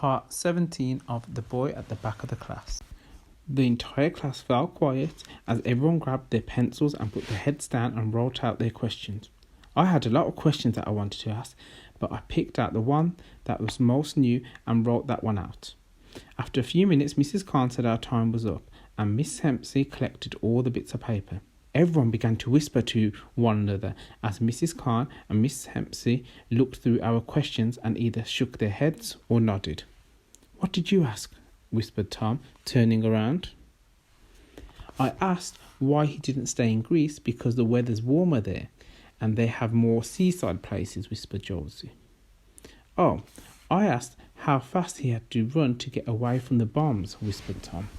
Part 17 of The Boy at the Back of the Class. The entire class fell quiet as everyone grabbed their pencils and put their heads down and wrote out their questions. I had a lot of questions that I wanted to ask, but I picked out the one that was most new and wrote that one out. After a few minutes, Mrs. Khan said our time was up, and Miss Hempsey collected all the bits of paper. Everyone began to whisper to one another as Mrs. Khan and Miss Hempsey looked through our questions and either shook their heads or nodded. "What did you ask?" whispered Tom, turning around. "I asked why he didn't stay in Greece because the weather's warmer there and they have more seaside places," whispered Josie. "Oh, I asked how fast he had to run to get away from the bombs," whispered Tom.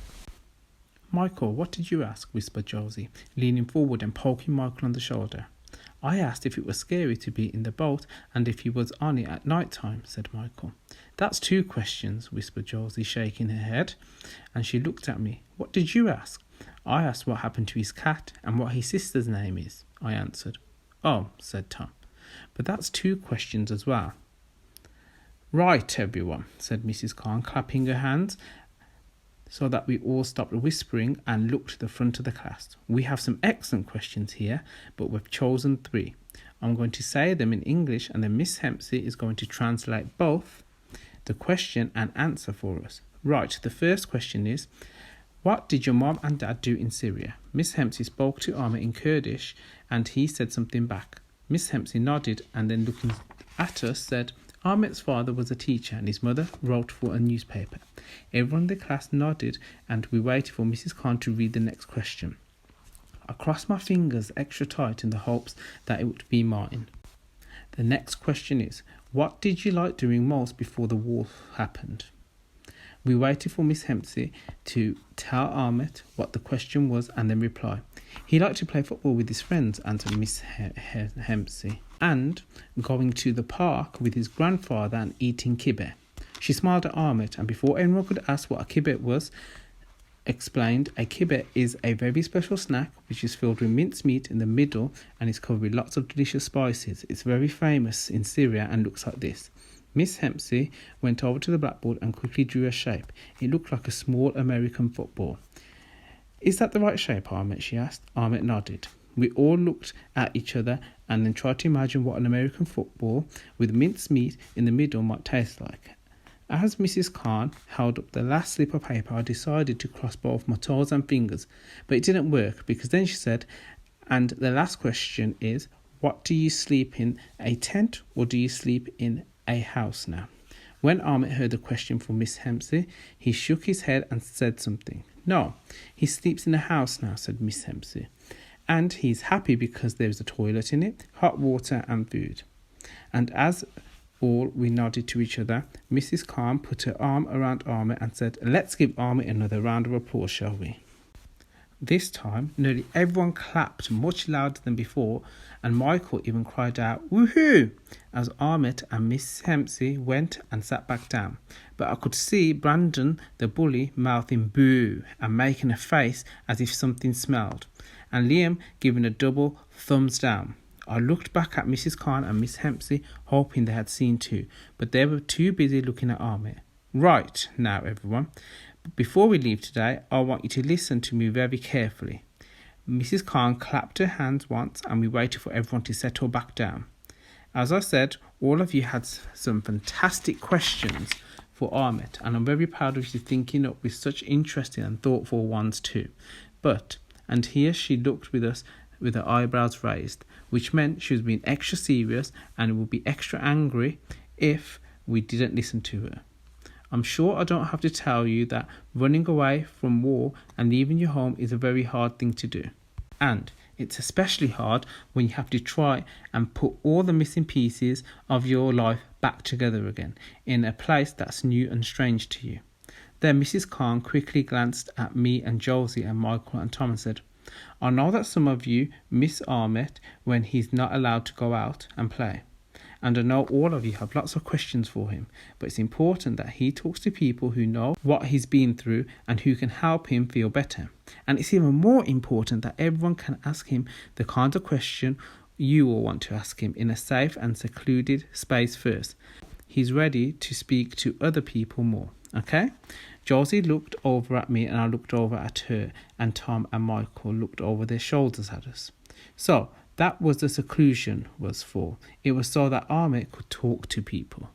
"Michael, what did you ask?" whispered Josie, leaning forward and poking Michael on the shoulder. "I asked if it was scary to be in the boat and if he was on it at night time," said Michael. "That's two questions," whispered Josie, shaking her head, and she looked at me. "What did you ask?" "I asked what happened to his cat and what his sister's name is," I answered. "Oh," said Tom, "but that's two questions as well." "Right, everyone," said Mrs. Khan, clapping her hands so that we all stopped whispering and looked to the front of the class. "We have some excellent questions here, but we've chosen 3. I'm going to say them in English and then Miss Hempsey is going to translate both the question and answer for us. Right, the first question is, what did your mom and dad do in Syria? Miss Hempsey spoke to Ahmet in Kurdish and he said something back. Miss Hempsey nodded and then looking at us said, Ahmet's father was a teacher and his mother wrote for a newspaper. Everyone in the class nodded and we waited for Mrs. Khan to read the next question. I crossed my fingers extra tight in the hopes that it would be mine. The next question is, what did you like doing most before the war happened? We waited for Miss Hempsey to tell Ahmet what the question was and then reply. He liked to play football with his friends, answered Miss Hempsey, and going to the park with his grandfather and eating kibbeh. She smiled at Ahmet and before anyone could ask what a kibbeh was, explained a kibbeh is a very special snack which is filled with minced meat in the middle and is covered with lots of delicious spices. It's very famous in Syria and looks like this. Miss Hempsey went over to the blackboard and quickly drew a shape. It looked like a small American football. "Is that the right shape, Ahmet?" she asked. Ahmet nodded. We all looked at each other and then tried to imagine what an American football with minced meat in the middle might taste like. As Mrs. Khan held up the last slip of paper, I decided to cross both my toes and fingers, but it didn't work because then she said, and the last question is, what do you sleep in, a tent or do you sleep in a house now? When Ahmet heard the question from Miss Hempsey, he shook his head and said something. "No, he sleeps in a house now," said Miss Hempsey. "And he's happy because there's a toilet in it, hot water and food." And as all we nodded to each other, Mrs. Khan put her arm around Ahmet and said, "Let's give Ahmet another round of applause, shall we?" This time, nearly everyone clapped much louder than before, and Michael even cried out, "Woohoo!" as Ahmet and Miss Hempsey went and sat back down. But I could see Brandon, the bully, mouthing boo and making a face as if something smelled, and Liam giving a double thumbs down. I looked back at Mrs. Khan and Miss Hempsey, hoping they had seen too, but they were too busy looking at Ahmet. Right, now everyone, before we leave today, I want you to listen to me very carefully. Mrs. Khan clapped her hands once and we waited for everyone to settle back down. As I said, all of you had some fantastic questions for Ahmet and I'm very proud of you thinking up with such interesting and thoughtful ones too. But, and here she looked with us with her eyebrows raised, which meant she was being extra serious and would be extra angry if we didn't listen to her. I'm sure I don't have to tell you that running away from war and leaving your home is a very hard thing to do. And it's especially hard when you have to try and put all the missing pieces of your life back together again in a place that's new and strange to you. Then Mrs. Khan quickly glanced at me and Josie and Michael and Tom and said, "I know that some of you miss Ahmet when he's not allowed to go out and play. And I know all of you have lots of questions for him, but it's important that he talks to people who know what he's been through and who can help him feel better. And it's even more important that everyone can ask him the kind of question you all want to ask him in a safe and secluded space first. he's ready to speak to other people more. Okay? Josie looked over at me and I looked over at her, and Tom and Michael looked over their shoulders at us. So that was the seclusion was for. It was so that Ahmet could talk to people.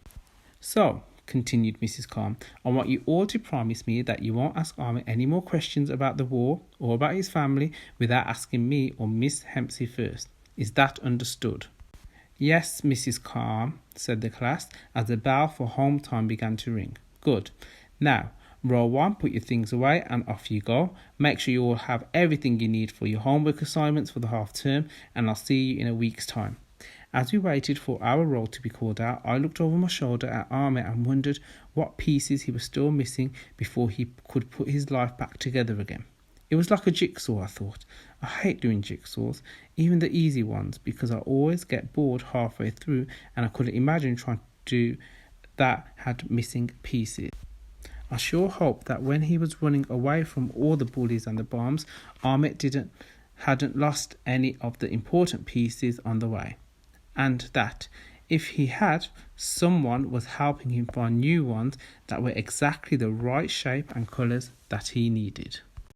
So, continued Mrs. Khan, I want you all to promise me that you won't ask Ahmet any more questions about the war or about his family without asking me or Miss Hempsey first. Is that understood? Yes, Mrs. Khan, said the class, as the bell for home time began to ring. Good. Now, roll one, put your things away, and off you go. Make sure you all have everything you need for your homework assignments for the half term, and I'll see you in a week's time. As we waited for our roll to be called out, I looked over my shoulder at Ahmet and wondered what pieces he was still missing before he could put his life back together again. It was like a jigsaw, I thought. I hate doing jigsaws, even the easy ones, because I always get bored halfway through, and I couldn't imagine trying to do that had missing pieces. I sure hoped that when he was running away from all the bullies and the bombs, Ahmet hadn't lost any of the important pieces on the way, and that, if he had, someone was helping him find new ones that were exactly the right shape and colours that he needed.